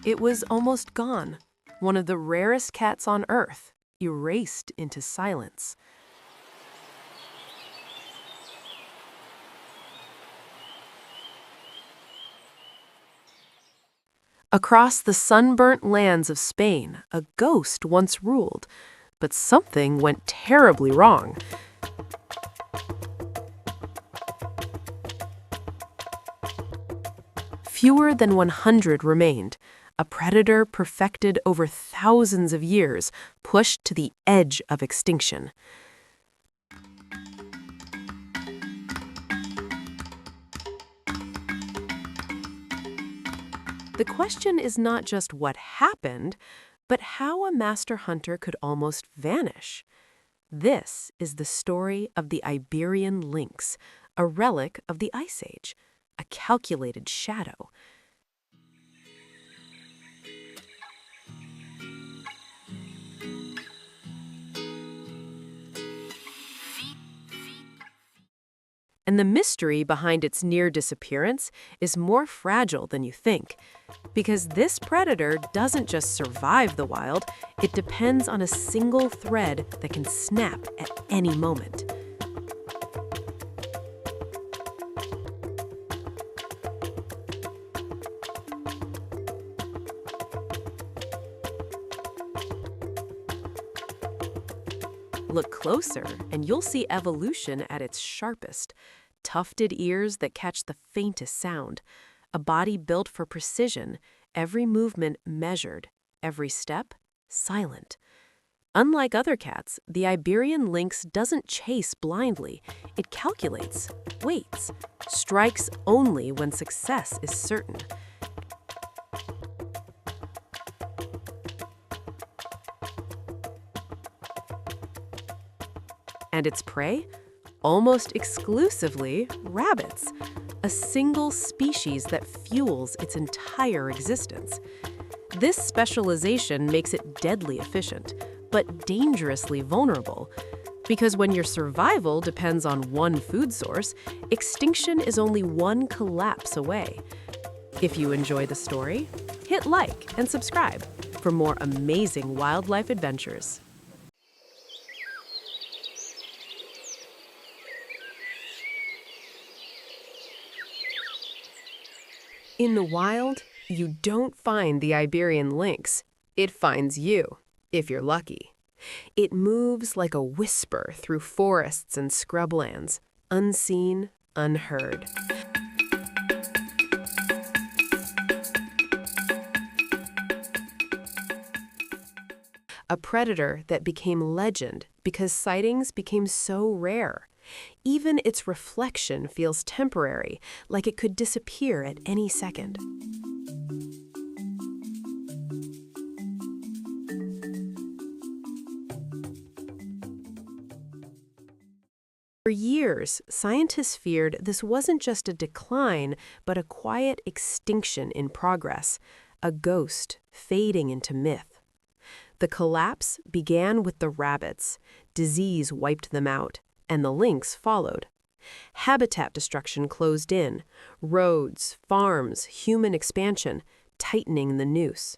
It was almost gone. One of the rarest cats on Earth, erased into silence. Across the sunburnt lands of Spain, a ghost once ruled, but something went terribly wrong. Fewer than 100 remained. A predator perfected over thousands of years, pushed to the edge of extinction. The question is not just what happened, but how a master hunter could almost vanish. This is the story of the Iberian lynx, a relic of the Ice Age, a calculated shadow. And the mystery behind its near disappearance is more fragile than you think. Because this predator doesn't just survive the wild, it depends on a single thread that can snap at any moment. Look closer, and you'll see evolution at its sharpest. Tufted ears that catch the faintest sound. A body built for precision, every movement measured, every step silent. Unlike other cats, the Iberian lynx doesn't chase blindly. It calculates, waits, strikes only when success is certain. And its prey? Almost exclusively rabbits, a single species that fuels its entire existence. This specialization makes it deadly efficient, but dangerously vulnerable. Because when your survival depends on one food source, extinction is only one collapse away. If you enjoy the story, hit like and subscribe for more amazing wildlife adventures. In the wild, you don't find the Iberian lynx. It finds you, if you're lucky. It moves like a whisper through forests and scrublands, unseen, unheard. A predator that became legend because sightings became so rare. Even its reflection feels temporary, like it could disappear at any second. For years, scientists feared this wasn't just a decline, but a quiet extinction in progress, a ghost fading into myth. The collapse began with the rabbits. Disease wiped them out, and the lynx followed. Habitat destruction closed in, roads, farms, human expansion, tightening the noose.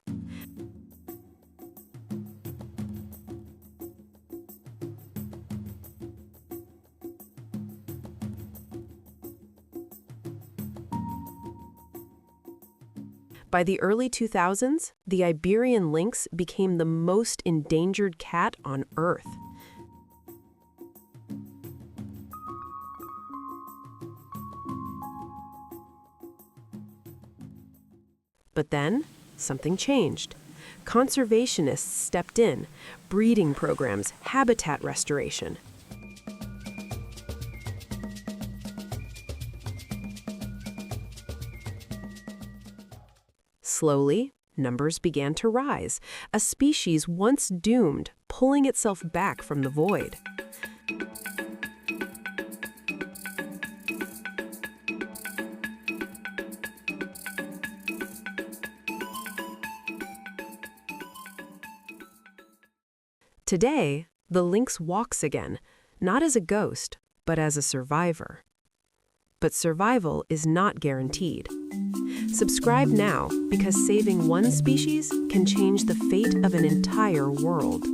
By the early 2000s, the Iberian lynx became the most endangered cat on Earth. But then, something changed. Conservationists stepped in, breeding programs, habitat restoration. Slowly, numbers began to rise, a species once doomed, pulling itself back from the void. Today, the lynx walks again, not as a ghost, but as a survivor. But survival is not guaranteed. Subscribe now because saving one species can change the fate of an entire world.